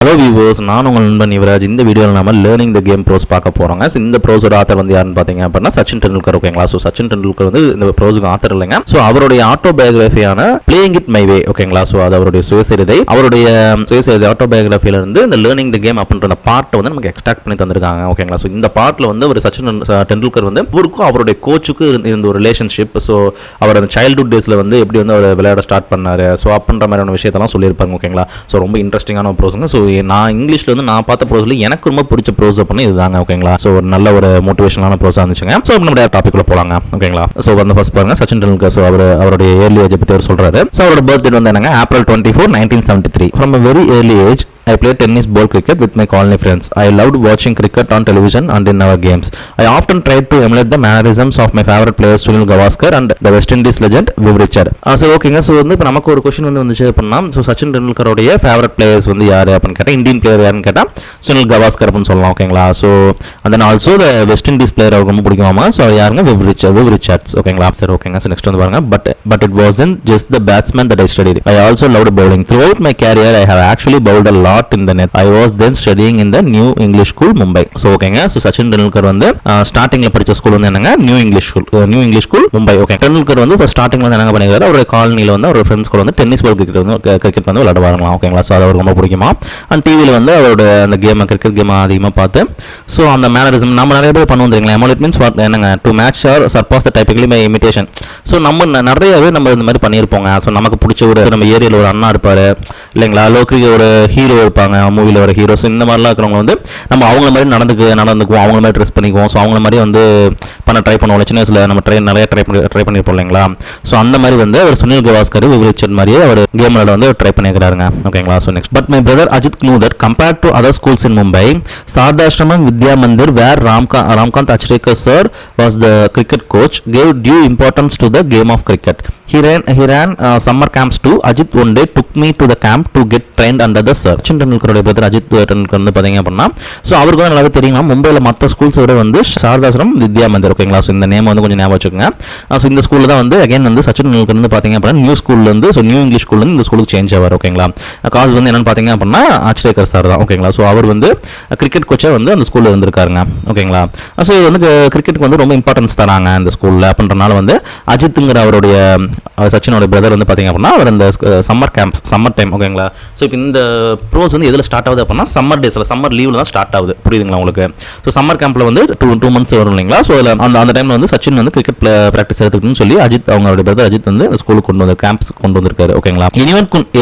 Hello viewers, நான் உங்கள் நண்பன் யுவராஜ். இந்த வீடியோவில் நம்ம லேர்னிங் த கேம் ப்ரோஸ் பார்க்க போகிறோங்க. இந்த ப்ரோஸோட ஆத்தர் வந்து யாருன்னு பார்த்தீங்க அப்படின்னா சச்சின் டெண்டுல்கர். ஓகேங்களா? ஸோ சச்சின் டெண்டுல்கர் வந்து இந்த ப்ரோஸுக்கு ஆத்தர் இல்லைங்க. ஸோ அவருடைய ஆட்டோபயோகிராஃபியான பிளேயிங் இட் மை வே, ஓகேங்களா? ஸோ அது அவருடைய சுயசரிதை. அவருடைய சுயசரிதை ஆட்டோபயோகிராஃபியில இருந்து இந்த லேர்னிங் த கேம் அப்படின்ற அந்த பார்ட்டை வந்து நமக்கு எக்ஸ்ட்ராக்ட் பண்ணி தந்திருக்காங்க. ஓகேங்களா? ஸோ இந்த பார்ட்டில் வந்து ஒரு சச்சின் டெண்டுல்கர் வந்து அவருக்கும் அவருடைய கோச்சுக்கு இருந்த ஒரு ரிலேஷன்ஷிப், ஸோ அவர் அந்த சைல்ட்ஹுட் டேஸில் வந்து எப்படி வந்து அவர் விளையாட ஸ்டார்ட் பண்ணார், ஸோ அப்படின்ற மாதிரியான விஷயத்தெல்லாம் சொல்லியிருப்பாங்க. ஓகேங்களா? ஸோ ரொம்ப இன்ட்ரெஸ்டிங்கான ப்ரோஸுங்க. ஸோ நான் இங்கிலீஷ்ல வந்து நான் பார்த்த ப்ரோஸ்ல எனக்கு ரொம்ப பிடிச்ச ப்ரோஸ் பண்ணி இதுதாங்க. ஓகேங்களா? ஸோ ஒரு நல்ல ஒரு மோட்டிவேஷனான ப்ரோஸா இருந்துச்சுங்க. ஸோ நம்ம டாபிக் உள்ள போலாங்க. ஓகேங்களா? ஸோ வந்து ஃபர்ஸ்ட் பாருங்க, சச்சின் டெண்டுல்கர். ஸோ அவருடைய ஏர்லி ஏஜ் பத்தி அவர் சொல்றாரு. ஸோ அவரோட பர்த்டே வந்து என்னங்க, April 24, 1973. From a very early age I played tennis ball cricket with my colony friends. I loved watching cricket on television and in our games. I often tried to emulate the mannerisms of my favorite players Sunil Gavaskar and the West Indies legend Viv Richard. So ஓகேங்க. So வந்து இப்போ நமக்கு ஒரு question வந்து வந்துச்சு அப்படின்னா, so Sachin டெண்டுல்கரோடைய favourite players வந்து யார் அப்படின்னு கேட்டால், இந்தியன் பிளேயர் யாருன்னு கேட்டால் சுனில் கவாஸ்கர் அப்படின்னு சொல்லலாம். ஓகேங்களா? So and then also the west Indies player அவருக்கு ரொம்ப பிடிக்குமா. ஸோ யாருங்க, விவ் ரிச்சர்ட்ஸ். ஓகேங்களா? சரி, ஓகேங்க. ஸோ நெக்ஸ்ட் வந்து பாருங்க, but it wasn't just the batsman that I studied. I also loved bowling. Throughout my career I have actually bowled a lot in the net. I was then studying in the New English School, Mumbai. So ஓகேங்க. So Sachin Tendulkar வந்து ஸ்டார்டிங்ல படிச்ச school வந்து என்னங்க, new English school Mumbai. Okay. Tendulkar வந்து ஸ்டார்டிங்ல வந்து என்ன பண்ணிருக்காரு, அவருடைய காலனியில் வந்து அவரோட ஃப்ரெண்ட்ஸ் கூட வந்து டென்னிஸ் பால் கிரிக்கெட் வந்து விளையாடுவாங்களாம். ஓகேங்களா? ஸோ அது அவருக்கு ரொம்ப பிடிக்குமா. அண்ட் டிவியில் வந்து அவரோட அந்த கேம் கிரிக்கெட் கேம் அதிகமாக பார்த்து, ஸோ அந்த மேனரிசம் நம்ம நிறைய பேர் பண்ணுவோம் தெரியுங்களா. எமோலேட் மீன்ஸ் என்னங்க, to match or surpass the typically by imitation. So நம்ம நிறையவே நம்ம இந்த மாதிரி பண்ணியிருப்போங்க. ஸோ நமக்கு பிடிச்ச ஒரு நம்ம ஏரியாவில் ஒரு அண்ணா இருப்பார் இல்லைங்களா, லோக்கல் ஒரு ஹீரோ இருப்பாங்க மூவியில் ஒரு ஹீரோஸ். இந்த மாதிரிலாம் இருக்கிறவங்க வந்து நம்ம அவங்கள மாதிரி நடந்துக்குவோம், அவங்கள மாதிரி ட்ரெஸ் பண்ணிக்குவோம். ஸோ அவங்கள மாதிரி வந்து பண்ண ட்ரை பண்ணுவோம். சின்ன வயசில் நம்ம நிறைய ட்ரை பண்ணியிருப்போம் இல்லைங்களா. ஸோ அந்த மாதிரி வந்து அவர் சுனில் கவாஸ்கர், விவ் ரிச்சர்ட் மாதிரியே அவர் கேம் விளையாட வந்து ட்ரை பண்ணியிருக்காருங்க. ஓகேங்களா? So next, but my brother Ajit knew that compared to other schools in Mumbai, Sardashramam Vidya Mandir, where Ramkant Achrekar sir was the cricket coach, gave due importance to the game of cricket. He ran summer camps too. Ajit one day took me to the camp to get trained under the sir. Sachin டெண்டுல்கரோட brother Ajit Tendulkar வந்து பார்த்தீங்க அப்படின்னா, so அவருக்கு வந்து நல்லாவே தெரியுமா, மும்பையில் மற்ற ஸ்கூல்ஸை விட வந்து சாரதாசிரம் வித்யா மந்திர். ஓகேங்களா? ஸோ இந்த நேம் வந்து கொஞ்சம் ஞாபகம் வச்சுக்கோங்க. ஸோ இந்த ஸ்கூலில் தான் வந்து அகைன் வந்து சச்சின் டெண்டுல்கர் வந்து பார்த்தீங்க அப்படின்னா நியூ ஸ்கூல்லேருந்து, ஸோ நியூ இங்கிலீஷ் ஸ்கூல்லேருந்து இந்த ஸ்கூலுக்கு சேஞ்ச் ஆவார். ஓகேங்களா? காசு வந்து என்னன்னு பார்த்தீங்க அப்படின்னா அச்ரேக்கர் சார் தான். ஓகேங்களா? ஸோ அவர் வந்து கிரிக்கெட் கோச்சாக வந்து அந்த ஸ்கூலில் இருந்திருக்காருங்க. ஓகேங்களா? ஸோ இது வந்து கிரிக்கெட்டுக்கு வந்து ரொம்ப இம்பார்ட்டன்ஸ் தராங்க இந்த ஸ்கூலில் அப்படின்றனால வந்து அஜித்துங்கிற அவருடைய சச்சினோட பிரதர் வந்து பார்த்தீங்க அப்படின்னா அவர் இந்த சம்மர் டைம். ஓகேங்களா? ஸோ இப்போ இந்த ப்ரோஸ் வந்து எதில் ஸ்டார்ட் ஆகுது அப்படின்னா, சம்மர் டேஸில், சம்மர் லீவில் தான் ஸ்டார்ட் ஆகுது. புரியுதுங்களா உங்களுக்கு? ஸோ சம்மர் கேம்பில் வந்து டூ மந்த்ஸ் வரும் இல்லைங்களா. ஸோ அதில் அந்த டைமில் வந்து சச்சின் வந்து கிரிக்கெட் ப்ராக்டிஸ் எடுத்துக்கணும்னு சொல்லி அவங்களுடைய பிரதர் அஜித் வந்து ஸ்கூலுக்கு கேம்ப்ஸ் கொண்டு வந்திருக்காரு. ஓகேங்களா?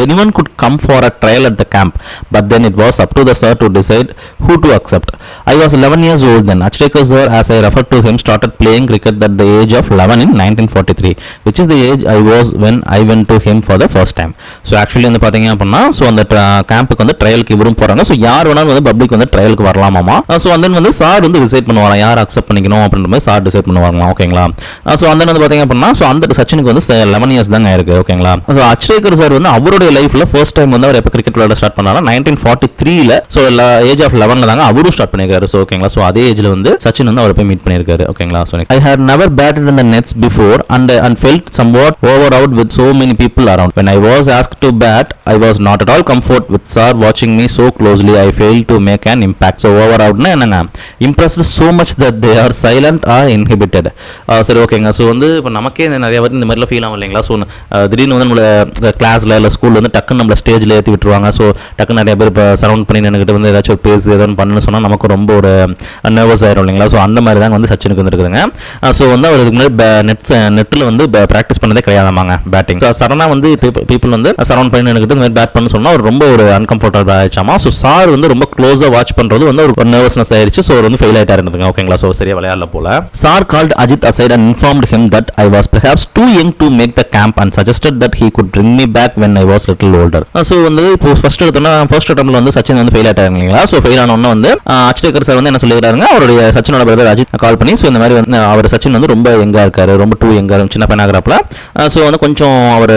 anyone could come for a trial at the camp, but then it was up to the sir to decide who to accept. I was 11 years old then. Achrekar sir, as I referred to him, started playing cricket at the age of 11 in 1943, which is the age I was when I went to him for the first time. So actually வந்து பாத்தீங்க அப்படின்னா, so அந்த கேம்புக்கு வந்து ட்ரையலுக்கு இவரும் போறாங்க. So யார் வேணாலும் வந்து பப்ளிக் வந்து ட்ரையலுக்கு வரலாமாமா. ஸோ அந்த வந்து சார் வந்து டிசைட் பண்ணுவாங்க யார் அக்செப்ட் பண்ணிக்கணும் அப்படின்ற மாதிரி சார் டிசைட் பண்ணுவாங்களாம். ஓகேங்களா? ஸோ அந்த வந்து பாத்தீங்க அப்படின்னா, ஸோ அந்த சச்சினுக்கு வந்து 11 இயர்ஸ் தாங்க இருக்கு. ஓகேங்களா? ஸோ அச்ரேக்கர் சார் வந்து அவருடைய லைஃப்ல ஃபர்ஸ்ட் டைம் வந்து அவர் எப்போ கிரிக்கெட் விளையாட ஸ்டார்ட் பண்ணாரா, 1943ல. ஸோ ஏஜ் ஆஃப் 11ல தாங்க அவரும் ஸ்டார்ட் பண்ணிருக்காரு. ஸோ ஓகேங்களா? ஸோ அதே ஏஜ்ல வந்து சச்சின் வந்து அவரை போய் மீட் பண்ணிருக்காரு. ஓகேங்களா? So I had never batted in the nets before and felt somewhat overawed with so many people around. When I was asked to bat, I was not at all comfort with sir watching me so closely. I failed to make an impact. So overawed na என்னங்க, impressed so much that they are silent or inhibited. சரி, ஓகேங்க. So வந்து இப்போ நமக்கே நிறைய வாட்டி இந்த மாதிரிலாம் ஃபீல் ஆகும் இல்லைங்களா. ஸோ திடீர்னு வந்து நம்மள கிளாஸில் இல்லை ஸ்கூலில் வந்து டக்குன்னு நம்மள ஸ்டேஜில் ஏற்றி விட்டுருவாங்க. ஸோ டக்குன்னு நிறைய பேர் இப்போ சரௌண்ட் பண்ணி நின்றுக்கிட்டு வந்து ஏதாச்சும் ஒரு பேசு ஏதோ பண்ணுன்னு சொன்னால் நமக்கு ரொம்ப ஒரு நர்வஸ் ஆயிரும் இல்லைங்களா. ஸோ அந்த மாதிரி தான் வந்து சச்சினுக்கு வந்துருக்குதுங்க. ஸோ வந்து அவர் இதுக்கு முன்னாடி நெட்டில் வந்து ப்ராக்டிஸ் பண்ணதே கிடையாதாமாங்க பேட்டிங். ஸோ சடனாக வந்து பீப்புள் வந்து சரௌண்ட் பண்ணி நின்றுக்கிட்டு இந்த மாதிரி பேட் பண்ணு சொன்னால் அவர் ரொம்ப ஒரு அன்கம்ஃபர்டபுள் ஆயிடுச்சாமா. ஸோ சார் வந்து ரொம்ப க்ளோஸாக வாட்ச் பண்ணுறது வந்து ஒரு நர்வஸ்னஸ் ஆயிடுச்சு. ஸோ அவர் வந்து ஃபெயில் ஆயிட்டாருங்க. ஓகேங்களா? ஸோ சரியா விளையாடல போல. Sir called Ajit aside and informed him that I was perhaps too young to make the camp and suggested that he could bring me back when I was little older. So வந்து இப்போ first அட்டம்ப்ட்ல வந்து சச்சின் வந்து fail ஆயிட்டாரு இல்லைங்களா. So fail ஆனோன்னா வந்து Achrekar sir வந்து என்ன சொல்லிடுறாங்க, அவருடைய சச்சினோட பிரதர் அஜித் கால் பண்ணி, ஸோ இந்த மாதிரி வந்து அவர் சச்சின் வந்து ரொம்ப யங்கா இருக்காரு, ரொம்ப டூ யங்கா சின்ன பையனாகிறப்பல, ஸோ வந்து கொஞ்சம் அவர்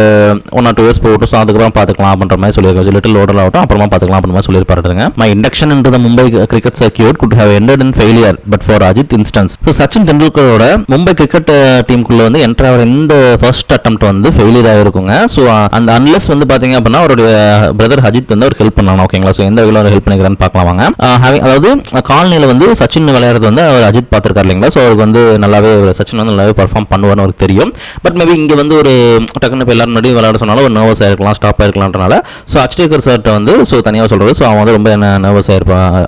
1 or 2 years போகட்டும், ஸோ அதுக்கப்புறம் பார்த்துக்கலாம் அப்படின்ற மாதிரி சொல்லியிருக்காரு. லிட்டில் ஓடல் ஆகட்டும், அப்புறமா பார்த்துக்கலாம் அப்படின்ற மாதிரி சொல்லியிருப்பாருங்க. My induction into the Mumbai cricket circuit could have ended in failure but for Ajit insistence. So Sachin டெண்டுல்கரோட மும்பை கிரிக்கெட் டீமுக்குள்ள வந்து என்ட்ரு ஆகிற இந்த ஃபர்ஸ்ட் அட்டெம்ப்ட் வந்து ஃபெயிலியர் ஆகிருக்குங்க. ஸோ அந்த அன்லெஸ் வந்து பார்த்தீங்க அப்படின்னா அவருடைய பிரதர் அஜித் வந்து அவர் ஹெல்ப் பண்ணலாம். ஓகேங்களா, ஸோ எந்த வகையில் அவர் ஹெல்ப் பண்ணிக்கிறான்னு பார்க்கலாம் வாங்க. அதாவது காலனியில் வந்து சச்சின் விளையாடுறது வந்து அவர் அஜித் பார்த்துருக்காரு இல்லைங்களா. ஸோ அவருக்கு வந்து நல்லாவே சச்சின் வந்து நல்லாவே பர்ஃபார்ம் பண்ணுவார்னு அவருக்கு தெரியும். பட் மேபி இங்கே வந்து ஒரு டக்குன்னு இப்போ எல்லாரும் முன்னாடி விளையாட சொன்னாலும் ஒரு நர்வஸ் ஆயிருக்கலாம், ஸ்டாப் ஆயிருக்கலாம்ன்றனால ஸோ அச்டேகர் சார்ட்ட வந்து ஸோ தனியாக சொல்கிறது. ஸோ அவன் வந்து ரொம்ப நர்வஸ்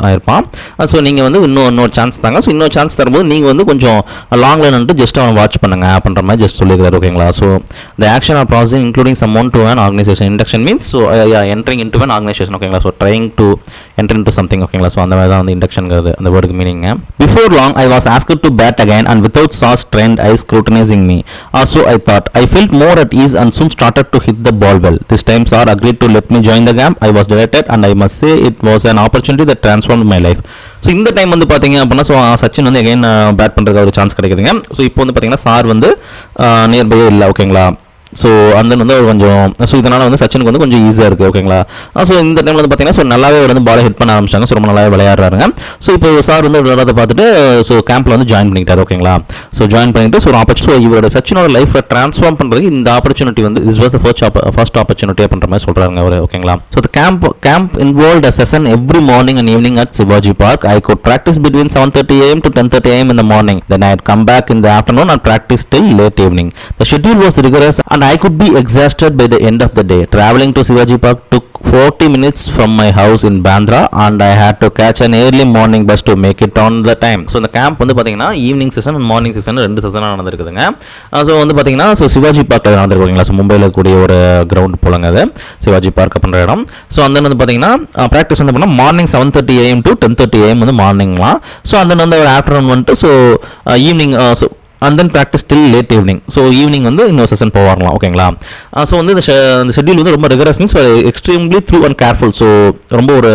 ஆயிருப்பான். ஸோ நீங்கள் வந்து இன்னொரு சான்ஸ் தாங்க. ஸோ இன்னொரு சான்ஸ் தரும்போது நீங்கள் வந்து கொஞ்சம் லாங் லைன் ஜஸ்ட் அவன் வாட்ச் பண்ணுங்க அப்படின்ற மாதிரி ஜஸ்ட் சொல்லியிருக்காரு. ஓகேங்களா, so the action or processing including someone to an organization. Induction means so entering into an organization. ஓகேங்களா, so trying to enter into something. ஓகேங்களா, ஸோ அந்த மாதிரி தான் வந்து இண்டக்ஷன்ங்கிறது அந்த வேர்டுக்கு meaning. Before long I was asked to bat again and without Saw's trained eyes scrutinizing me. So I thought I felt more at ease and soon started to hit the ball well. This time Saw agreed to let me join the camp. I was delighted and I must say it was an opportunity that transformed my life. So இந்த time வந்து பார்த்தீங்க அப்படின்னா so Sachin வந்து again bad பண்ணுறதுக்கு ஒரு chance கிடைக்குதுங்க. So இப்போ வந்து பார்த்தீங்கன்னா சார் வந்து நியர்பையே இல்லை. ஓகேங்களா, ஸோ அந்த வந்து கொஞ்சம் ஸோ இதனால் வந்து சச்சினுக்கு வந்து கொஞ்சம் ஈஸியாக இருக்குது. ஓகேங்களா, ஸோ இந்த டைமில் வந்து பார்த்தீங்கன்னா ஸோ நல்லாவே வந்து பாலை ஹிட் பண்ண ஆரம்பிச்சாங்க. ஸோ ரொம்ப நல்லாவே விளையாடுறாங்க. ஸோ இப்போ சார் வந்து விளையாடுறத பார்த்துட்டு ஸோ கேம்பில் வந்து ஜாயின் பண்ணிக்கிட்டார். ஓகேங்களா, ஸோ ஜாயின் பண்ணிட்டு ஸோ ஸோ இவரோட சச்சினோட லைஃப்பை ட்ரான்ஸ்ஃபார்ம் பண்ணுறதுக்கு இந்த ஆப்பர்ச்சுனிட்டி வந்து this was the first opportunity அப்படின்ற மாதிரி சொல்கிறாங்க அவர். ஓகேங்களா, so the camp involved a session every morning and evening at Shivaji Park. I could practice between 7:30 AM to 10:30 AM in the morning. Then I had come back in the afternoon and practice till late evening. The schedule was rigorous and I could be exhausted by the end of the day. Traveling to Shivaji Park took 40 minutes from my house in Bandra and I had to catch an early morning bus to make it on the time. So இந்த camp வந்து பார்த்தீங்கன்னா evening session and morning session 2 செஷனாக நடந்திருக்குதுங்க. So வந்து பார்த்தீங்கன்னா so Shivaji பார்க்கில் நடந்திருக்கீங்களா. So மும்பையில் கூடிய ஒரு கிரவுண்ட் போலங்க அது சிவாஜி பார்க் அப்படின்ற இடம். ஸோ அந்த வந்து பார்த்தீங்கன்னா ப்ராக்டிஸ் வந்து பண்ணால் மார்னிங் 7:30 AM to 10:30 AM வந்து மார்னிங்லாம். ஸோ அந்த வந்து ஒரு ஆஃப்டர்நூன் வந்துட்டு so evening so and then practice till late evening. So evening வந்து இன்னொரு செஷன் போவாங்களாம். ஓகேங்களா, ஸோ வந்து இந்த ஷெட்யூல் வந்து ரொம்ப rigorous means extremely through and careful. So ரொம்ப ஒரு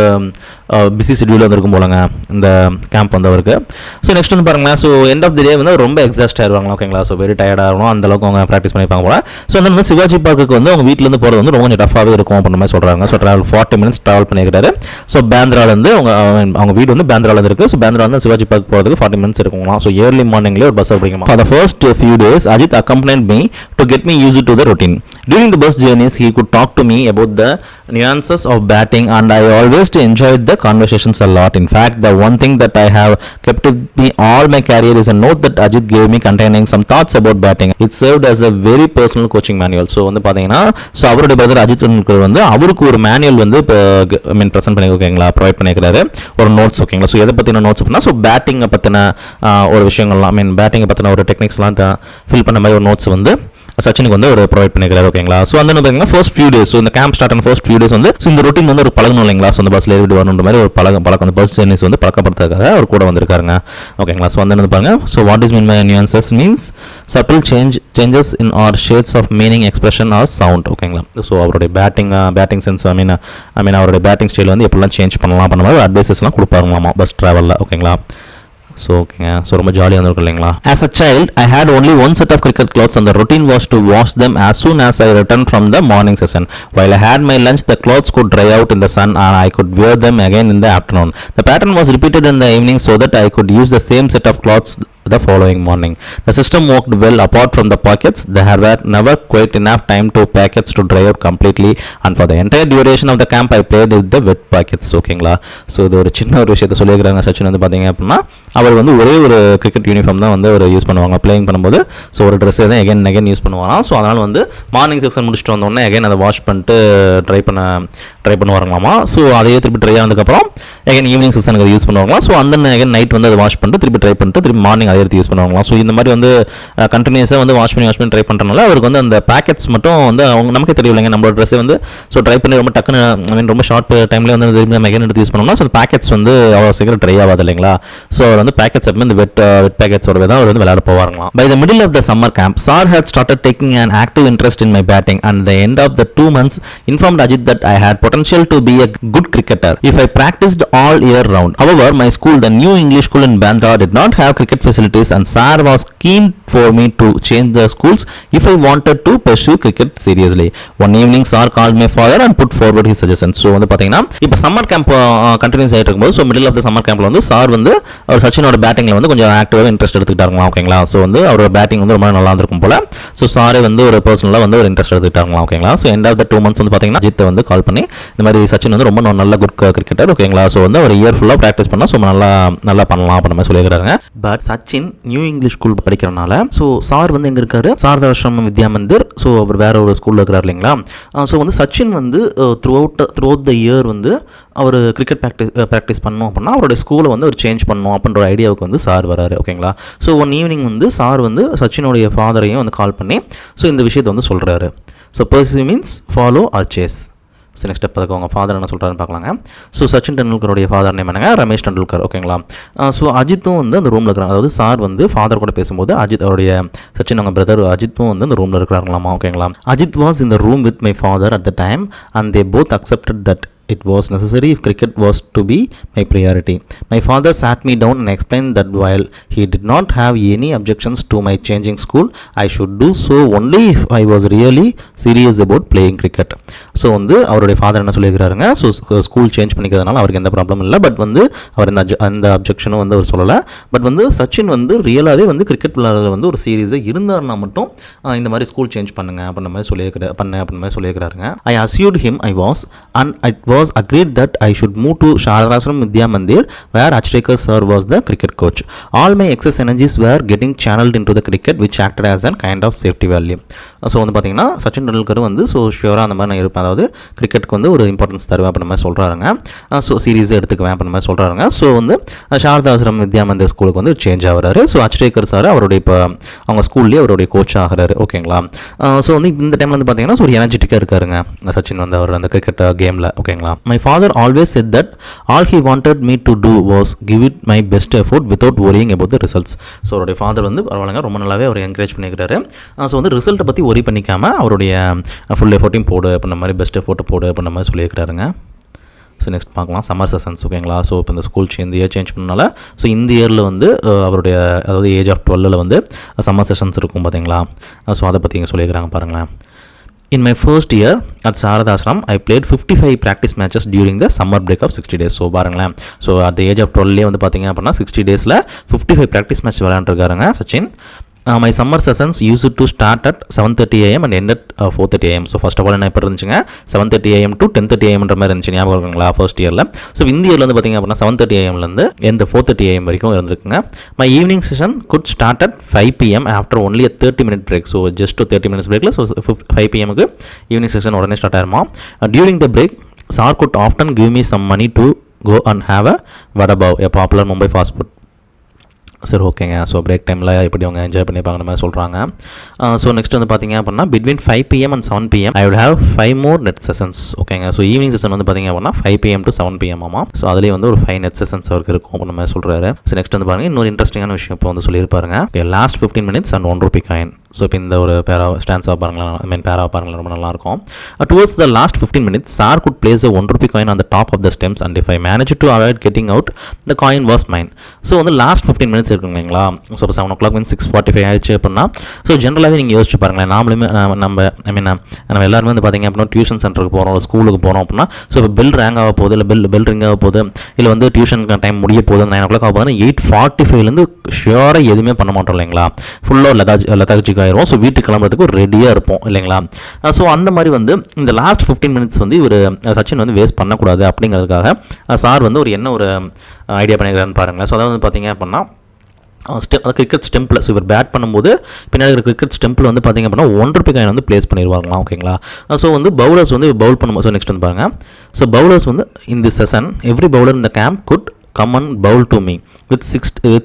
பிஸி ஷெட்யூல் வந்து இருக்கும் போலங்க இந்த கேம்ப் வந்து அவருக்கு. ஸோ நெக்ஸ்ட் வந்து பாருங்களேன், ஸோ எண்ட் ஆஃப் தி டே வந்து ரொம்ப எக்ஸாஸ்ட் ஆயிடுவாங்களா. ஓகேங்களா, ஸோ வெரி டயர்டாக இருக்கும், அந்தளவுக்கு அவங்க ப்ராக்டிஸ் பண்ணிப்பாங்க போல. ஸோ வந்து சிவாஜி பார்க்குக்கு வந்து அவங்க வீட்டிலேருந்து போகிறது வந்து ரொம்ப கொஞ்சம் டஃபாகவே இருக்கும் அப்படின்ற மாதிரி சொல்கிறாங்க. ஸோ 40 minutes ட்ராவல் பண்ணியிருக்காரு. ஸோ பேந்திராலேருந்து அவங்க வீடு வந்து பேந்திராவில் இருக்குது. ஸோ பேந்திராலேருந்து சிவாஜி பார்க் போகிறதுக்கு 40 minutes இருக்குங்களா. ஸோ ஏர்லி மார்னிங்லேயே ஒரு பஸ் பிடிக்குமா. For the first few days Ajit accompanied me to get me used to the routine. During the bus journeys he could talk to me about the nuances of batting and I always enjoyed the conversations a lot. In fact, the one thing that I have kept with me all my career is a note that Ajit gave me containing some thoughts about batting. It served as a very personal coaching manual. So வந்து பாத்தீங்கன்னா so அவருடைய brother Ajith வந்து அவருக்கு ஒரு manual வந்து இப்போ present பண்ணி ஓகேங்களா ப்ரொவைட் பண்ணிக்கிறாரு ஒரு நோட்ஸ். ஓகேங்களா, ஸோ எதை பற்றின நோட்ஸ் அப்படின்னா ஸோ பேட்டிங்கை பற்றின ஒரு விஷயங்கள்லாம் பேட்டிங்கை பற்றின ஒரு டெக்னிக்ஸ்லாம் ஃபில் பண்ண மாதிரி ஒரு நோட்ஸ் வந்து சச்சினுக்கு வந்து ஒரு ப்ரொவைட் பண்ணிக்கிறார். ஓகேங்களா, ஸோ அந்த பார்த்தீங்கன்னா ஃபர்ஸ்ட் ஃபியூ டேஸ் ஸோ இந்த கேம்ப் ஸ்டார்ட் ஆன ஃபர்ஸ்ட் ஃபியூ டேஸ் வந்து ஸோ இந்த ரொட்டீன் வந்து ஒரு பழகணும் இல்லைங்களா. ஸோ அந்த பஸ்ஸில் ஏறிட்டு வரணுன்ற மாதிரி ஒரு பழக்கம் அந்த பஸ் ஜெர்னிஸ் வந்து பழக்கப்படுத்துறதுக்காக அவர் கூட வந்திருக்காருங்க. ஓகேங்களா, ஸோ வந்து பாருங்க so what is mean by nuances means subtle changes in or shades of meaning expression or sound. ஓகேங்களா, ஸோ அவருடைய பேட்டிங் சென்ஸ் ஐ மீன் அவருடைய பேட்டிங் ஸ்டைல் வந்து எப்படிலாம் சேஞ்ச் பண்ணலாம் பண்ண மாதிரி அட்வைசஸ்லாம் கொடுப்பாருங்களாமா பஸ் ட்ராவலில். ஓகேங்களா, ஸோ ஓகேங்க, ஸோ ரொம்ப ஜாலியாக இருந்திருக்கும் இல்லைங்களா. As a child, I had only one set of cricket clothes and the routine was to wash them as soon as I returned from the morning session. While I had my lunch, the clothes could dry out in the sun and I could wear them again in the afternoon. The pattern was repeated in the evening so that I could use the same set of clothes the following morning. The system worked well apart from the pockets. There were never quite enough time to packets to dry out completely and for the entire duration of the camp I played with the wet packets. ஓகேங்களா, so இது ஒரு சின்ன ஒரு விஷயத்தை சொல்லியிருக்கிறாங்க சச்சின் வந்து பார்த்தீங்க அப்படின்னா அவர் வந்து ஒரே ஒரு கிரிக்கெட் யூனிஃபார்ம் தான் வந்து அவர் யூஸ் பண்ணுவாங்க பிளேயிங் பண்ணும்போது. ஸோ ஒரு ட்ரெஸ்ஸை தான் எகைன் யூஸ் பண்ணுவாங்க. ஸோ அதனால் வந்து மார்னிங் செக்ஷன் முடிச்சுட்டு வந்தோடனே எகைன் அதை வாஷ் பண்ணிட்டு ட்ரை பண்ணுவாங்களாமா. ஸோ அதையே திருப்பி ட்ரை ஆனதுக்கப்புறம் எகைன் ஈவினிங் செக்ஷனுக்கு அதை யூஸ் பண்ணுவாங்களா. ஸோ அந்த எகைன் நைட் வந்து அதை வாஷ் பண்ணிட்டு திருப்பி ட்ரை பண்ணிட்டு திருப்பி மார்னிங் எடுத்து யூஸ் பண்ணுவாங்களாம். ஸோ இந்த மாதிரி வந்து கண்டினியூஸாக வந்து வாஷ் பண்ணி ட்ரை பண்ணுறதுனால அவருக்கு வந்து அந்த பேக்கெட்ஸ் மட்டும் வந்து அவங்க நமக்கே தெரியலைங்க நம்மளோட ட்ரெஸ்ஸை வந்து ஸோ ட்ரை பண்ணி ரொம்ப டக்குன்னு ரொம்ப ஷார்ட் டைம்லேயே வந்து திரும்பி நம்ம எகைன் எடுத்து யூஸ் பண்ணோம்னா ஸோ பேக்கெட்ஸ் வந்து அவ்வளோ சீக்கிரம் ட்ரை ஆகாது இல்லைங்களா. ஸோ அவர் வந்து பேக்கெட்ஸ் எப்பவுமே இந்த வெட் பேக்கெட்ஸோட தான் அவர் வந்து விளையாட போவாங்களாம். By the middle of the summer camp Sar had started taking an active interest in my batting and the end of the 2 months informed Ajit that I had potential to be a good cricketer if I practiced all year round. However, my school, the New English School in Bandra, did not have cricket facilities facilities and sir was keen for me to change the schools if I wanted to pursue cricket seriously. One evening sir called my father and put forward his suggestions. So வந்து பாத்தீங்கன்னா இப்போ summer camp continues ஆகிட்டு இருக்கும்போது so middle of the summer கேம்ப்ல வந்து sir வந்து அவர் சச்சினோட பேட்டிங்ல வந்து கொஞ்சம் ஆக்டிவாக இன்ட்ரெஸ்ட் எடுத்துக்கிட்டாங்களா ஓகேங்களா. ஸோ வந்து அவரோட பேட்டிங் வந்து ரொம்ப நல்லா இருந்திருக்கும் போல. ஸோ சாரே வந்து ஒரு பர்சனலாக வந்து ஒரு இன்ட்ரெஸ்ட் எடுத்துக்கிட்டாங்களா ஓகேங்களா. So end of the 2 months வந்து பாத்தீங்கன்னா அஜித்தை வந்து கால் பண்ணி இந்த மாதிரி சச்சின் வந்து ரொம்ப நல்ல குட் கிரிக்கெட்டர் ஓகேங்களா. ஸோ வந்து ஒரு இயர் ஃபுல்லாக ப்ராக்டிஸ் பண்ணால் ஸோ நல்லா பண்ணலாம் அப்படின்ற மாதிரி சொல்லியிருக்காங்க. But Sachin New English School படிக்கிறனால ஸோ சார் வந்து எங்கே இருக்காரு, சாரதாசிரமம் வித்யா மந்திர். ஸோ அவர் வேற ஒரு ஸ்கூலில் இருக்கிறார் இல்லைங்களா. ஸோ வந்து சச்சின் வந்து த்ரூ அவுட் த இயர் வந்து அவர் கிரிக்கெட் ப்ராக்டிஸ் பண்ணோம் அப்படின்னா அவருடைய ஸ்கூலை வந்து ஒரு சேஞ்ச் பண்ணணும் அப்படின்ற ஒரு ஐடியாவுக்கு வந்து சார் வராரு ஓகேங்களா. ஸோ ஒன் ஈவினிங் வந்து சார் வந்து சச்சினுடைய ஃபாதரையும் வந்து கால் பண்ணி ஸோ இந்த விஷயத்தை வந்து சொல்கிறாரு. So pursue means follow or chase. So next step அதுக்கு அவங்க ஃபாதர் என்ன சொல்கிறாருன்னு பார்க்கலாங்க. ஸோ சச்சின் டெண்டுல்கருடைய ஃபாதர் நேம் என்னங்க, ரமேஷ் டெண்டுல்கர் ஓகேங்களா. ஸோ அஜித்தும் வந்து அந்த ரூமில் இருக்கிறாங்க. அதாவது சார் வந்து ஃபாதர் கூட பேசும்போது அஜித் அவருடைய சச்சின் அவங்க பிரதர் அஜித்தும் வந்து அந்த ரூமில் இருக்கிறாங்களாமா ஓகேங்களா. Ajit was in the room with my father at the time and they both accepted that it was necessary if cricket was to be my priority. My father sat me down and explained that while he did not have any objections to my changing school, I should do so only if I was really serious about playing cricket. So வந்து அவருடைய father என்ன சொல்லியிருக்கிறாருங்க, so school change பண்ணிக்கிறதுனால அவருக்கு எந்த problem இல்லை. But வந்து அவர் அந்த அப்ஜெக்ஷனும் வந்து அவர் சொல்லலை. பட் வந்து சச்சின் வந்து ரியலாகவே வந்து கிரிக்கெட் விளையாடுறது வந்து ஒரு சீரியஸாக இருந்தார்னா மட்டும் இந்த மாதிரி ஸ்கூல் சேஞ்ச் பண்ணுங்க அப்படின்ற மாதிரி சொல்லியிருக்கிறாருங்க. I assured him I was and it was agreed that I should move to Sharadasram Vidya Mandir where Achrekar sir was the cricket coach. All my excess energies were getting channeled into the cricket which acted as a kind of safety valve. So வந்து பார்த்தீங்கன்னா சச்சின் டெண்டுல்கர் வந்து so ஷியோராக அந்த மாதிரி நான் இருப்பேன், அதாவது கிரிக்கெட்டுக்கு வந்து ஒரு இம்பார்ட்டன்ஸ் தருவேன் அப்படின்ற மாதிரி சொல்கிறாருங்க. ஸோ சீரியஸாக எடுத்துக்குவேன் அப்படின்ற மாதிரி சொல்கிறாருங்க. ஸோ வந்து சாரதாசிரம் வித்யா மந்திர் ஸ்கூலுக்கு வந்து சேஞ்ச் ஆகிறாரு. ஸோ அச்ரேக்கர் சார் அவருடைய இப்போ அவங்க ஸ்கூல்லேயே அவருடைய கோச் ஆகிறாரு ஓகேங்களா. ஸோ வந்து இந்த டைமில் வந்து பார்த்தீங்கன்னா ஒரு எனர்ஜெட்டிக்காக இருக்காருங்க சச்சின் வந்து அவர் அந்த கிரிக்கெட் கேமில் ஓகேங்களா. My father always said that all he wanted me to do was give it my best effort without worrying about the results. So அவருடைய ஃபாதர் வந்து பரவாயில்லைங்க ரொம்ப நல்லாவே அவர் என்கரேஜ் பண்ணிக்கிறாரு. ஸோ வந்து ரிசல்ட்டை பற்றி ஒரி பண்ணிக்காமல் அவருடைய ஃபுல் எஃபோர்ட்டையும் போடு அப்படின்ற மாதிரி பெஸ்ட் எஃபோர்ட்டை போடு அப்படின்ற மாதிரி சொல்லியிருக்கிறாருங்க. ஸோ நெக்ஸ்ட் பார்க்கலாம் சம்மர் செஷன்ஸ் ஓகேங்களா. ஸோ இப்போ இந்த ஸ்கூல் சேஞ்ச் பண்ணனால ஸோ இந்த இயரில் வந்து அவருடைய அதாவது ஏஜ் ஆஃப் 12 வந்து சம்மர் செஷன்ஸ் இருக்கும் பார்த்தீங்களா. ஸோ அதை பற்றி இங்கே சொல்லியிருக்கிறாங்க பாருங்களேன். In my first year at Saradasram, I played 55 practice matches during the summer break of 60 days. So பாருங்களேன், so at the age of 12 வந்து பார்த்தீங்க அப்படின்னா 60 days 55 practice match விளையாண்டுருக்காருங்க Sachin. My summer sessions used to start at 7:30 AM and end at 4:30 AM. So first of all என்ன இப்போ இருந்துச்சுங்க 7:30 AM to 10:30 AMன்ற மாதிரி இருந்துச்சு ஞாபகம் இருக்குங்களா ஃபர்ஸ்ட் இயரில். ஸோ இந்த இயரில் வந்து பார்த்தீங்க அப்படின்னா 7:30 AMலேருந்து எந்த 4:30 AM வரைக்கும் இருந்துருக்குங்க. My evening session could start at 5 PM after only a 30-minute break. So just 30 minutes breakல ஸோ 5 PMக்கு ஈவினிங் செஷன் உடனே ஸ்டார்ட் ஆயிருமா. During the break, sir could often give me some money to go and have a vada pav, a popular Mumbai fast food. சரி ஓகேங்க. So break டைமில் எப்படி அவங்க enjoy பண்ணிப்பாங்க மாதிரி சொல்கிறாங்க. ஸோ நெக்ஸ்ட் வந்து பார்த்தீங்க அப்படின்னா between 5 PM and 7 PM I would have 5 more net sessions ஓகேங்க. ஸோ ஈவினிங் செஷன் வந்து பார்த்தீங்க அப்படின்னா 5 PM to 7 PM ஆமாம். ஸோ அதுலேயே வந்து ஒரு 5 net sessions அவருக்கு இருக்கும் அப்படின்ற மாதிரி சொல்கிறாரு. ஸோ நெக்ஸ்ட் வந்து பாருங்கள் இன்னொரு இன்ட்ரெஸ்டிங்கான விஷயம் இப்போ வந்து சொல்லியிருப்பாருங்க. Last 15 minutes and 1 rupee coin. So இப்போ இந்த ஒரு ஸ்டான்ஸாக பாருங்களேன் பேராக பாருங்களேன் ரொம்ப நல்லாயிருக்கும். Towards the last 15 minutes sir could place a 1 rupee coin on the top of the stems and if I managed to avoid getting out the coin was mine. So வந்து லாஸ்ட் 15 minutes இருக்குங்களா. So இப்போ 7 o'clock means 6:45 ஆயிடுச்சு அப்படின்னா so ஜென்ரலாகவே நீங்கள் யோசிச்சு பாருங்களேன். நாமளுமே நம்ம எல்லாருமே வந்து பார்த்தீங்க அப்படின்னா டியூஷன் சென்டருக்கு போகிறோம் ஸ்கூலுக்கு போகிறோம் அப்படின்னா ஸோ இப்போ பெல் ரேங்க் ஆக போகுது இல்லை பெல் ரிங் ஆக போகுது இல்லை வந்து டியூஷன் டைம் முடிய போகுது 9 o'clock ஆக போகுதுன்னா 8:45 ஷியோராக எதுவுமே பண்ண மாட்டோம் இல்லைங்களா. ஃபுல்லாக லதாஜிக் ஆயிரும். ஸோ வீட்டுக்கு கிளம்புறதுக்கு ஒரு ரெடியாக இருப்போம் இல்லைங்களா. ஸோ அந்த மாதிரி வந்து இந்த லாஸ்ட் 15 minutes வந்து இவர் சச்சின் வந்து வேஸ்ட் பண்ணக்கூடாது அப்படிங்கிறதுக்காக சார் வந்து ஒரு ஐடியா பண்ணிக்கிறான்னு பாருங்களேன். ஸோ அதாவது வந்து பார்த்தீங்க அப்படின்னா கிரிக்கெட் ஸ்டெம்பில் ஸோ இவர் பேட் பண்ணும்போது பின்னாடி இருக்கிற கிரிக்கெட் ஸ்டெம்பில் வந்து பார்த்திங்க அப்படின்னா 1 rupee coin வந்து பிளேஸ் பண்ணிடுவாங்களாம் ஓகேங்களா. ஸோ வந்து பவுலர்ஸ் வந்து பவுல் பண்ணும்போது ஸோ நெக்ஸ்ட் வந்து பாருங்கள். ஸோ பவுலர்ஸ் வந்து இன் தி செஷன் எவ்ரி பவுலர் இந்த camp good come and bowl to me with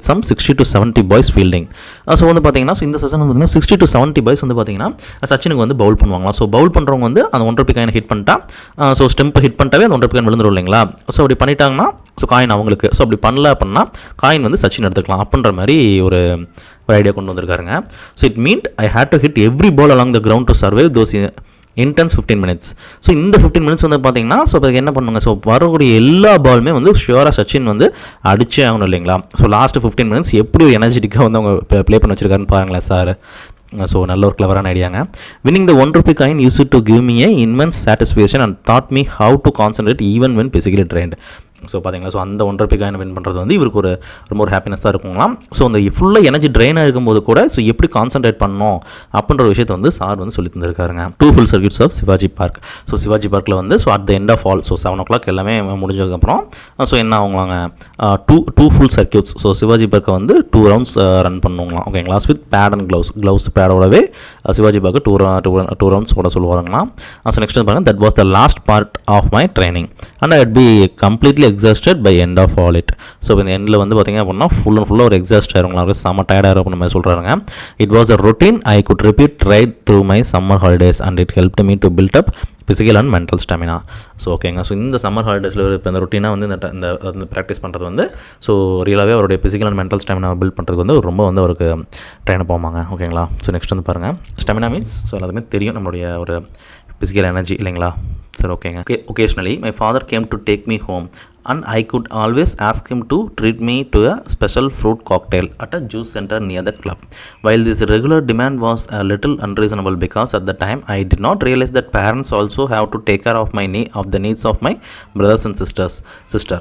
some 60 to 70 boys fielding. So வந்து பார்த்தீங்கன்னா ஸோ இந்த செஷன் வந்து 60 to 70 boys வந்து பார்த்தீங்கன்னா சச்சினுக்கு வந்து பவுல் பண்ணுவாங்களா. ஸோ பவுல் பண்ணுறவங்க வந்து அந்த 1 rupee coin ஹிட் பண்ணிட்டா ஸோ ஸ்டெம்ப் ஹிட் பண்ணிட்டாவே அந்த 1 rupee coin விழுந்துடும் இல்லைங்களா. ஸோ அப்படி பண்ணிட்டாங்கன்னா ஸோ காயின் அவங்களுக்கு. ஸோ அப்படி பண்ணல அப்படின்னா காயின் வந்து சச்சின் எடுத்துக்கலாம் அப்படின்ற மாதிரி ஒரு ஐடியா கொண்டு வந்திருக்காருங்க. So it mean I had to hit every ball along the ground to survive those intense 15 minutes. So இந்த 15 minutes வந்து பார்த்தீங்கன்னா ஸோ அதுக்கு என்ன பண்ணுங்க, ஸோ வரக்கூடிய எல்லா பாலுமே வந்து ஷியோராக சச்சின் வந்து அடிச்சே ஆகணும் இல்லைங்களா. ஸோ லாஸ்ட் 15 minutes எப்படி ஒரு எனர்ஜெட்டிக்காக வந்து அவங்க ப்ளே பண்ணி வச்சிருக்காருன்னு பாருங்களேன் சார். ஸோ நல்ல ஒரு கிளவரான ஐடியாங்க. Winning the ₹1 coin used to give me a immense satisfaction and taught me how to concentrate even when physically trained. So பார்த்தீங்களா, ஸோ அந்த ₹1 காயின் வின் பண்ணுறது வந்து இவருக்கு ஒரு ரொம்ப ஒரு ஹாப்பினஸாக இருக்குங்களாம். ஸோ அந்த ஃபுல்லாக எனர்ஜி ட்ரெயினாக இருக்கும்போது கூட ஸோ எப்படி கான்சன்ட்ரேட் பண்ணணும் அப்படின்ற ஒரு விஷயத்தை வந்து சார் வந்து சொல்லி தந்திருக்காருங்க. 2 full circuits of Shivaji Park. So Shivaji பார்க்கில் வந்து so at the end of all so 7 o'clock எல்லாமே முடிஞ்சதுக்கப்புறம் ஸோ என்ன ஆகுங்களாங்க, two full circuits. So Shivaji பார்க்கை வந்து 2 rounds ரன் பண்ணுவாங்களாம். ஓகேங்களா, வித் பேட் அண்ட் க்ளவுஸ் பேடோடவே சிவாஜி பார்க்கு 2 rounds போட சொல்லுவாங்களாம். ஸோ நெக்ஸ்ட் வந்து பாருங்கள், that was the last part of my training and I'd be completely exhausted by end of all it. So இந்த எண்டில் வந்து பார்த்திங்க அப்படின்னா ஃபுல்லாக ஒரு எக்ஸாஸ்ட் ஆயிருங்களா, செம்ம டயர்டாக இருக்கும் மாதிரி சொல்கிறாங்க. It was a routine I could repeat right through my summer holidays and it help me to build up physical and mental stamina. So ஓகேங்க, ஸோ இந்த சம்மர் ஹாலிடேஸில் இப்போ இந்த ரொட்டீனாக வந்து இந்த ப்ராக்டிஸ் பண்ணுறது வந்து ஸோ ரியலாகவே அவருடைய physical and mental stamina build பண்ணுறதுக்கு வந்து ரொம்ப வந்து அவருக்கு ட்ரெயின் போவாங்க. ஓகேங்களா, ஸோ நெக்ஸ்ட் வந்து பாருங்கள், ஸ்டாமினா மீன்ஸ் ஸோ எல்லாத்துக்குமே தெரியும் நம்மளுடைய ஒரு ஃபிசிக்கல் எனர்ஜி இல்லைங்களா. சரி ஓகேங்க. Occasionally my father came to take me home and I could always ask him to treat me to a special fruit cocktail at a juice center near the club. While this regular demand was a little unreasonable because at the time I did not realize that parents also have to take care of the needs of my brothers and sister.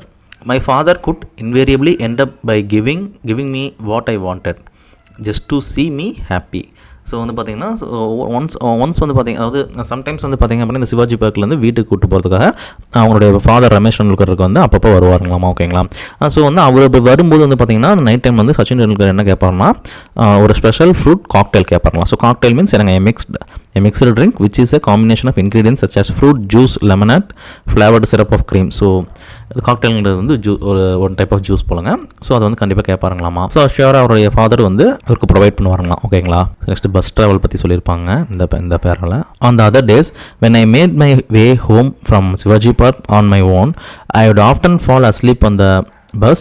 My father could invariably end up by giving me what I wanted just to see me happy. So வந்து பார்த்திங்கன்னா once வந்து பார்த்திங்க, அதாவது sometimes வந்து பார்த்திங்க அப்படின்னா இந்த சிவாஜி பார்க்லேருந்து வீட்டுக்கு கூப்பிட்டு போகிறதுக்காக அவங்களுடைய ஃபாதர் ரமேஷ் டெண்டுல்கருக்கு வந்து அப்பப்போ வருவாருங்களாமா. ஓகேங்களா, ஸோ வந்து அவர் வரும்போது வந்து பார்த்திங்கன்னா நைட் டைம் வந்து சச்சின் டெண்டுல்கர் என்ன கேட்பாருன்னா ஒரு ஸ்பெஷல் ஃப்ரூட் காக்டெயில் கேட்பாருங்களா. ஸோ காக்டெயில் மீன்ஸ் எனக்கு mixed drink which is a combination of ingredients such as fruit juice, lemonade, flavored syrup of cream. So இது காக்டெயில்ங்கிறது வந்து ஒரு டைப் ஆஃப் ஜூஸ் போலங்க. ஸோ அது வந்து கண்டிப்பாக கேட்பாருங்களாமா. ஸோ ஷியோராக அவருடைய ஃபாதர் வந்து அவருக்கு ப்ரொவைட் பண்ணுவாருங்களாம். ஓகேங்களா, நெக்ஸ்ட் பஸ் ட்ராவல் பற்றி சொல்லியிருப்பாங்க இந்த பேரில். On the other days when I made my way home from Shivaji Park on my own, I would often fall asleep on the bus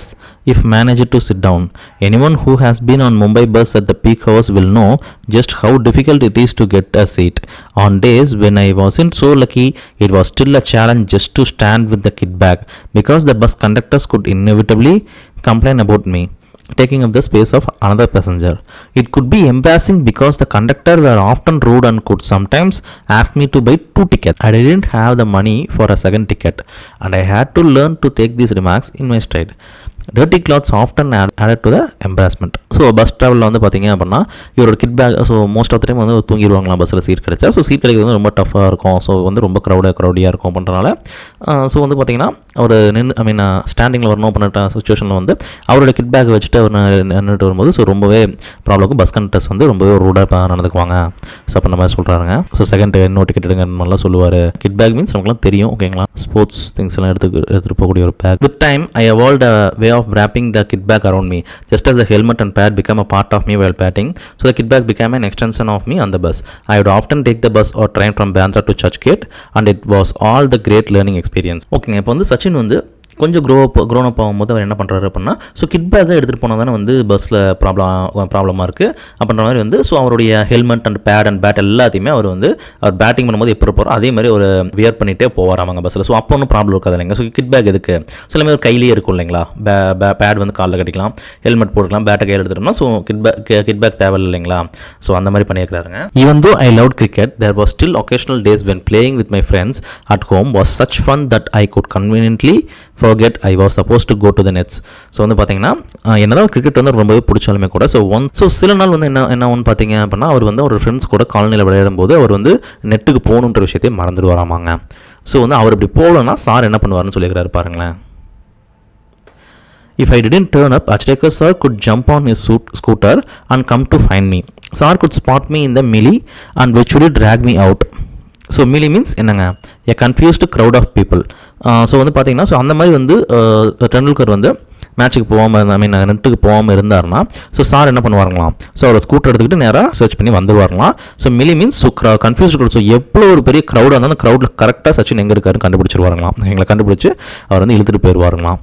if managed to sit down. Anyone who has been on Mumbai bus at the peak hours will know just how difficult it is to get a seat. On days when I wasn't so lucky, it was still a challenge just to stand with the kit bag because the bus conductors could inevitably complain about me taking up the space of another passenger. It could be embarrassing because the conductor were often rude and could sometimes ask me to buy 2 tickets. I didn't have the money for a second ticket and I had to learn to take these remarks in my stride. Dirty clothes often added to the embarrassment. So bus ட்ராவலில் வந்து பார்த்திங்க அப்படின்னா இவரோட kit bag so most of the time வந்து தூங்கிடுவாங்களாம் பஸ்ஸில் seat கிடைச்சா. So seat கிடைக்கிறது வந்து ரொம்ப டஃப்பாக இருக்கும். ஸோ வந்து ரொம்ப க்ரௌடியாக இருக்கும் பண்ணுறனால ஸோ வந்து பார்த்திங்கன்னா ஒரு ஸ்டாண்டிங்கில் வரணும் பண்ணுற சுச்சுவேஷனில் வந்து அவரோட கிட் பேக் வச்சுட்டு அவர் நின்றுட்டு வரும்போது ஸோ ரொம்பவே ப்ராப்ளம். பஸ் கண்டக்டர்ஸ் வந்து ரொம்பவே ரூடாக நடந்துக்குவாங்க. ஸோ அப்போ நம்ம சொல்கிறாங்க. ஸோ செகண்ட் இன்னொரு டிக்கெட் எடுங்க மாதிரிலாம் சொல்லுவார். கிட் பேக் மீன்ஸ் நமக்குலாம் தெரியும். ஓகேங்களா, ஸ்போர்ட்ஸ் திங்ஸ் எல்லாம் எடுத்துகிட்டு போகக்கூடிய ஒரு bag. With time I evolved a way of wrapping the kit bag around me just as the helmet and pad became a part of me while patting, so the kit bag became an extension of me on the bus. I would often take the bus or train from Bandra to Churchgate and it was all the great learning experience. ஓகேங்க, இப்போ வந்து சச்சின் வந்து கொஞ்சம் grown up ஆகும்போது அவர் என்ன பண்ணுறாரு அப்படின்னா so kit பேக்கை எடுத்துகிட்டு போனால் தானே வந்து பஸ்ஸில் ப்ராப்ளமாக இருக்குது அப்படின்ற மாதிரி வந்து ஸோ அவருடைய helmet and pad and pad எல்லாத்தையுமே அவர் வந்து அவர் பேட்டிங் பண்ணும்போது எப்படி போகிறோம் அதே மாதிரி ஒரு வியர் பண்ணிகிட்டே போவார் அவங்க பஸ்ஸில். ஸோ அப்போ ஒன்றும் ப்ராப்ளம் இருக்காது இல்லைங்க. ஸோ கிட் பேக் எதுக்கு ஸோ எல்லாமே ஒரு கையிலேயே இருக்கும் இல்லைங்களா. பேட் வந்து காலில் கட்டிக்கலாம், ஹெல்மெட் போட்டுக்கலாம், பேட்டை கையில் எடுத்துட்டோம்னா ஸோ கிட் பேக் தேவை இல்லைங்களா. ஸோ அந்த மாதிரி பண்ணியிருக்கிறாருங்க. Even though I loved cricket there was still occasional days when playing with my friends at home was such fun that I could conveniently forget I was supposed to go to the nets. So வந்து பார்த்தீங்கன்னா என்னதான் cricket வந்து ரொம்பவே பிடிச்சாலுமே கூட so சில நாள் வந்து என்ன ஒன்று பார்த்தீங்க அப்படின்னா அவர் வந்து ஒரு ஃப்ரெண்ட்ஸ் கூட காலனியில் விளையாடும் போது அவர் வந்து நெட்டுக்கு போகணுன்ற விஷயத்தையும் மறந்துட்டு வராமாங்க. ஸோ வந்து அவர் இப்படி போகலன்னா சார் என்ன பண்ணுவார்னு சொல்லியிருக்கிறாரு பாருங்களேன். If I didn't turn up, Achrekar sir could jump on his scooter and come to find me. Sir could spot me in the melee and virtually drag me out. So melee means என்னங்க, a confused crowd of people. So வந்து பார்த்தீங்கன்னா so அந்த மாதிரி வந்து டெண்டுல்கர் வந்து மேட்ச்சுக்கு போகாமல் நெட்டுக்கு போகாமல் இருந்தார்னா ஸோ சார் என்ன பண்ணுவாருங்களாம், ஸோ அவரை ஸ்கூட்டர் எடுத்துக்கிட்டு நேராக சர்ச் பண்ணி வந்துடுவாருங்களாம். So melee means confused crowd. So எவ்வளோ ஒரு பெரிய க்ரௌடாக இருந்தால் அந்த க்ரௌடில் கரெக்டாக சச்சின் எங்கே இருக்காருன்னு கண்டுபிடிச்சிருவாருங்களாம். எங்களை கண்டுபிடிச்சி அவர் வந்து இழுத்துட்டு போயிடுவாருங்களாம்.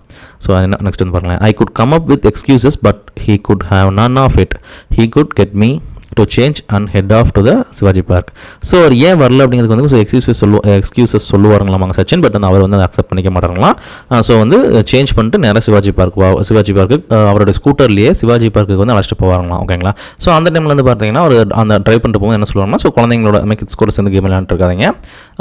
ஸோ என்ன நெக்ஸ்ட் வந்து பாருங்களேன். I could come up with excuses but he could have none of it. He could get me to change and head off to the Shivaji Park. So அவர் ஏன் வரல அப்படிங்கிறது வந்து ஸோ எக்ஸ்கியூசஸ் சொல்லுவாருங்களாமாங்க சச்சின். பட் வந்து அவர் வந்து அதை அக்செப்ட் பண்ணிக்க மாட்டாங்களாம். ஸோ வந்து சேஞ்ச் பண்ணிட்டு நேராக சிவாஜி பார்க்கு அவருடைய ஸ்கூட்டர்லேயே சிவாஜி பார்க்குக்கு வந்து அழைச்சிட்டு போவாங்களாம். ஓகேங்களா. ஸோ அந்த டைமில் வந்து பார்த்தீங்கன்னா அவர் அந்த ட்ரைவ் பண்ணிட்டு போகும்போது என்ன சொல்லுவாங்கன்னா, ஸோ குழந்தைங்களோட கிட்ஸ் கூட சேர்ந்து கேம் விளையாண்டுருக்காங்க.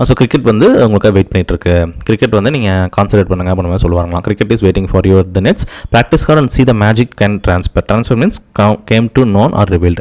ஸோ கிரிக்கெட் வந்து உங்களுக்கு வெயிட் பண்ணிட்டு இருக்கு, கிரிக்கெட் வந்து நீங்கள் கான்சன்ட்ரேட் பண்ணுங்க அப்படின்ற மாதிரி சொல்லுவாங்களாம். Cricket is waiting for your the nets, practice hard and see the magic can transfer means came to known or revealed.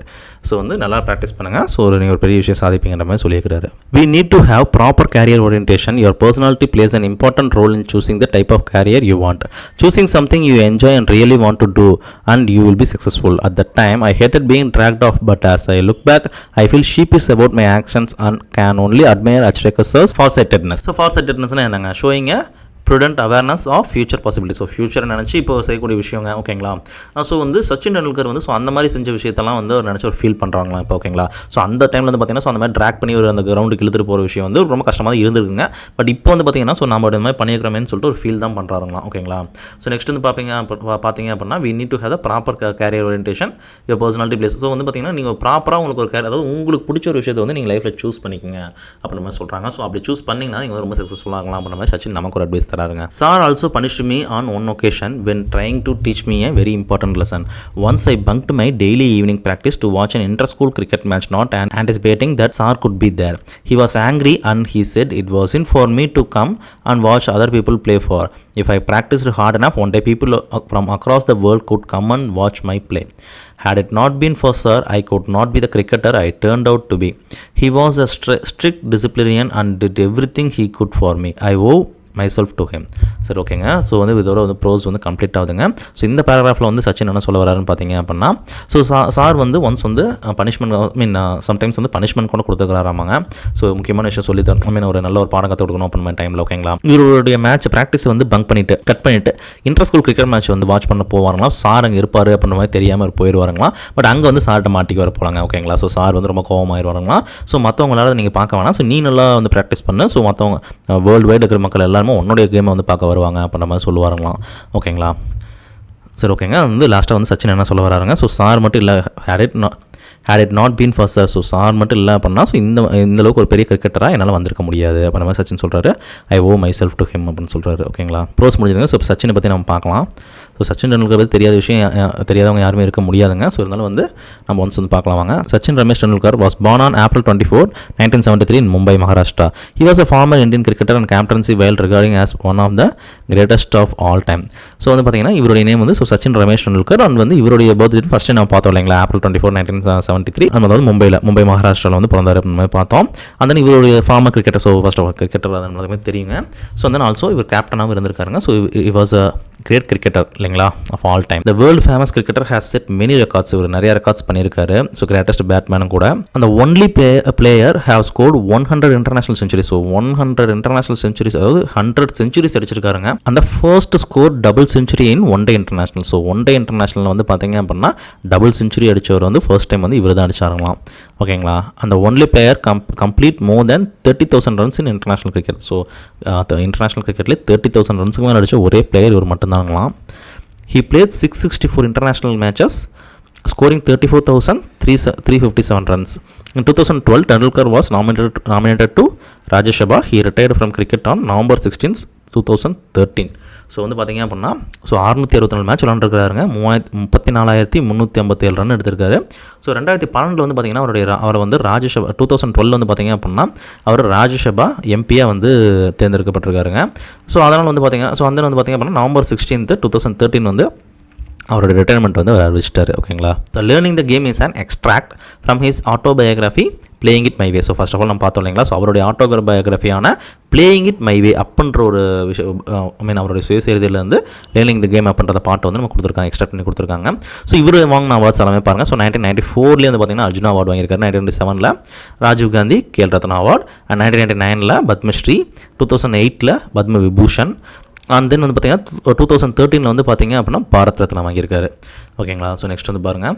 So வந்து நல்லா ப்ராக்டிஸ் பண்ணுங்கள், ஸோ நீங்கள் ஒரு பெரிய விஷயம் சாதிப்பீங்கிற மாதிரி சொல்லியிருக்கிறாரு. We need to have proper career orientation. Your personality plays an important role in choosing the type of career you want. Choosing something you enjoy and really want to do, and you will be successful. At that time, I hated being dragged off, but as I look back, I feel sheepish about my actions and can only admire Achrekas's farsightedness. So farsightedness என்னங்க, showing a prudent awareness of future possibilities. So ஃபியூச்சரை நினச்சி இப்போ செய்யக்கூடிய விஷயங்க. ஓகேங்களா. So வந்து சச்சின் டெண்டுல்கர் வந்து so அந்த மாதிரி செஞ்ச விஷயத்தெல்லாம் வந்து அவர் நினச்சி ஒரு ஃபீல் பண்ணுறாங்களா இப்போ. ஓகேங்களா. ஸோ அந்த டைமில் வந்து பார்த்தீங்கன்னா ஸோ அந்த மாதிரி ட்ராக் பண்ணி ஒரு அந்த கிரவுண்டுக்கு இழுத்துட்டு போகிற விஷயம் வந்து ரொம்ப கஷ்டமாக இருந்திருக்குங்க. பட் இப்போ வந்து பார்த்தீங்கன்னா ஸோ நம்ம இந்த மாதிரி பண்ணியிருக்கிறோமேன்னு சொல்லிட்டு ஒரு ஃபீல் தான் பண்ணுறாங்களா. ஓகேங்களா. ஸோ நெக்ஸ்ட் வந்து பார்த்தீங்க அப்படின்னா we need to have the proper career orientation, your personality place. So வந்து பார்த்தீங்கன்னா நீங்கள் ப்ராப்பராக உங்களுக்கு ஒரு அதாவது உங்களுக்கு பிடிச்ச ஒரு விஷயத்தை வந்து நீங்கள் லைஃப்பில் சூஸ் பண்ணிக்கோங்க அப்படின்ற மாதிரி சொல்கிறாங்க. ஸோ அப்படி சூஸ் பண்ணிங்கன்னா நீங்கள் ரொம்ப சக்ஸஸ்ஃபுல்லாக ஆகலாம் அப்படின்ற மாதிரி சச்சின் நமக்கு ஒரு அட்வைஸ் தராருங்க. Sir also punished me on one occasion when trying to teach me a very important lesson. Once I bunked my daily evening practice to watch an inter-school cricket match, not anticipating that Sir could be there. He was angry and he said it wasn't for me to come and watch other people play for. If I practiced hard enough, one day people from across the world could come and watch my play. Had it not been for Sir, I could not be the cricketer I turned out to be. He was a strict disciplinarian and did everything he could for me. I owe myself to him. சரி ஓகேங்க. So வந்து இதோட வந்து pros வந்து complete ஆகுதுங்க. So இந்த பேராகிராஃபில் வந்து சச்சின் என்ன சொல்ல வராருன்னு பார்த்தீங்க அப்படின்னா, ஸோ சார் வந்து ஒன்ஸ் வந்து பனிஷ்மெண்ட் சம்டைம்ஸ் வந்து பனிஷ்மெண்ட் கூட கொடுத்துக்கிறாராமாங்க. ஸோ முக்கியமான விஷயம் சொல்லி தரணும், ஒரு நல்ல ஒரு பாடம் கற்று கொடுக்கணும் அப்படின்ற டைமில். ஓகேங்களா. இவருடைய மேட்ச் ப்ராக்டிஸ் வந்து கட் பண்ணிட்டு இன்டர் ஸ்கூல் கிரிக்கெட் மேட்ச் வந்து வாட்ச் பண்ண போவாங்களாம். சார் அங்கே இருப்பார் அப்படின்ற மாதிரி தெரியாமல் போயிடுவாருங்களாம். பட் அங்கே வந்து சார்கிட்ட மாட்டிக்கு வர போகிறாங்க. ஓகேங்களா. ஸோ சார் வந்து ரொம்ப கோவமாயிருவாருங்களாம். ஸோ மற்றவங்களால நீங்கள் பார்க்க வேணாம், ஸோ நீ நல்லா வந்து ப்ராக்டிஸ் பண்ணு, ஸோ மற்றவங்க வேர்ல்டு வைடு இருக்கிற மக்கள் எல்லாருமே உன்னுடைய கேமை வந்து பார்க்க வருவாங்க அப்படின்ற மாதிரி சொல்லுவாருங்களாம். ஓகேங்களா. சரி ஓகேங்க. வந்து லாஸ்ட்டாக வந்து சச்சின் என்ன சொல்ல வராருங்க, ஸோ சார் மட்டும் இல்லை, had it not been for Sir, so sir மட்டும் இல்லை அப்படின்னா ஸோ இந்த அளவுக்கு ஒரு பெரிய கிரிக்கெட்டராக என்னால் வந்திருக்க முடியாது அப்படின்ற மாதிரி சச்சின் சொல்கிறாரு. I owe my self to him அப்படின்னு சொல்கிறாரு. ஓகேங்களா. ப்ரோஸ் முடிஞ்சுதுங்க. ஸோ சச்சினை பற்றி நம்ம பார்க்கலாம். ஸோ சச்சின் டெண்டுல்கர் பற்றி தெரியாதவங்க யாருமே இருக்க முடியாதுங்க. ஸோ இருந்தாலும் வந்து நம்ம ஒன்ஸ் வந்து பார்க்கலாம் வாங்க. Sachin Ramesh Tendulkar was born on April 24, 1973 in Mumbai, Maharashtra. He was a former Indian cricketer and captaincy while regarding as one of the greatest of all time. So வந்து பார்த்தீங்கன்னா இவருடைய நேம் வந்து ஸோ சச்சின் ரமேஷ் டெண்டுல்கர். அண்ட் வந்து இவருடைய பர்த்டே ஃபஸ்ட்டு நம்ம பார்த்தோம் இல்லைங்களா, April 24, 1973. அது வந்து மும்பை மகாராஷ்டிராவில் வந்து பிறந்தார் அப்படின்னு மாதிரி பார்த்தோம். அந்த இவருடைய former cricketer, so first of cricketer அது தெரியுங்க. ஸோ வந்து ஆல்சோ இவர் கேப்டனாகவும் இருந்திருக்காருங்க. So he was a great cricketer இல்லைங்களா of all time. The world famous cricketer has set many records. இவர் நிறைய ரெக்கார்ட்ஸ் பண்ணியிருக்காரு. ஸோ கிரேட்டஸ்ட் பேட்மேனும் கூட. அந்த only player have scored 100 international centuries. So 100 international centuries, அதாவது 100 சென்ச்சுரிஸ் அடிச்சிருக்காருங்க. அந்த first score double century in one day international. So one day international வந்து பார்த்தீங்க அப்படின்னா டபுள் சென்ச்சுரி அடித்தவர் வந்து ஃபர்ஸ்ட் டைம் வந்து இவர் தான் அடிச்சாருங்களாம். ஓகேங்களா. அந்த only player complete more than 30,000 runs in international cricket. So international கிரிக்கெட்லேயே 30,000 ரன்ஸுக்கு மேலே அடித்த ஒரே பிளேயர் இவர் மட்டும்தாங்களாம். He played 664 international matches, scoring 34,357 runs. In 2012, Tendulkar was nominated to Rajya Sabha. He retired from cricket on November 16, 2013. So வந்து பார்த்தீங்க அப்படின்னா ஸோ 664 மேட்ச் விளாண்டுருக்காருங்க. 34,357 ரன் எடுத்திருக்காரு. ஸோ 2012 வந்து பார்த்தீங்கன்னா அவரை வந்து ராஜ்யசபா 2012 வந்து பார்த்தீங்க அப்படின்னா அவர் ராஜ்யசபா எம்பியாக வந்து தேர்ந்தெடுக்கப்பட்டிருக்காருங்க. ஸோ அதனால் வந்து பார்த்தீங்கன்னா ஸோ வந்து பார்த்தீங்க அப்படின்னா November 16, 2013 வந்து அவரோட ரிட்டையர்மெண்ட் வந்து அவர் அறிவிச்சிட்டார். ஓகேங்களா. So learning the game is an extract from his autobiography playing it my way. So first of all நம்ம பார்த்தோம் இல்லைங்களா. ஸோ அவருடைய ஆட்டோபயோகிராஃபியான பிளேயிங் இட் மை வே அப்படின்ற ஒரு விஷயம், அவருடைய சுயசரிதையிலேருந்து லேர்னிங் த கேம் அப்படின்ற பாட்டு வந்து நம்ம கொடுத்துருக்காங்க, எக்ஸ்ட்ராக்ட் பண்ணி கொடுத்துருக்காங்க. ஸோ இவர் வாங்கின அவார்ட்ஸ் எல்லாமே பாருங்கள். ஸோ 1994 வந்து பார்த்தீங்கன்னா அர்ஜுனா அவார்டு வாங்கியிருக்காரு. 1997 Rajiv Gandhi Khel Ratna award, and 1999 Padmashri, 2008 Padma Vibhushan, and then வந்து பார்த்தீங்கன்னா 2013 வந்து பார்த்தீங்க அப்படின்னா பாரத் ரத்னா வாங்கியிருக்காரு. ஓகேங்களா. ஸோ நெக்ஸ்ட் வந்து பாருங்கள்.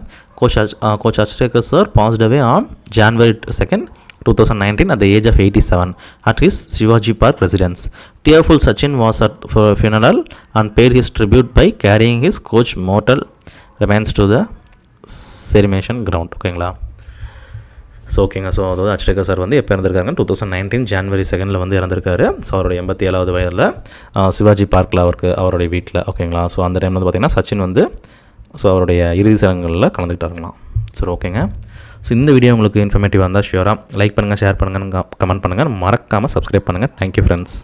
Coach Achrekar sir past away on January 2, 2019 at the age of 87 at his Shivaji Park residence. Tearful Sachin was at funeral and paid his tribute by carrying his coach mortal remains to the cremation ground. ஓகேங்களா. So ஓகேங்க. So அதாவது Achrekar sir வந்து எப்போ இறந்துருக்காங்க 2019 ஜனவரி 2 வந்து இறந்துருக்காரு. So அவருடைய 87வது வயதில் சிவாஜி பார்க்கில் அவருடைய வீட்டில். ஓகேங்களா. ஸோ அந்த டைம் வந்து பார்த்திங்கன்னா சச்சின் வந்து ஸோ அவருடைய இறுதி சடங்குகளில் கலந்துக்கிட்டாருங்களாம். சரி ஓகேங்க. ஸோ இந்த வீடியோ உங்களுக்கு இன்ஃபர்மேட்டிவாக இருந்தால் ஷியோராக லைக் பண்ணுங்கள், ஷேர் பண்ணுங்கள், கமெண்ட் பண்ணுங்கள், மறக்காமல் சப்ஸ்கிரைப் பண்ணுங்கள். Thank you friends.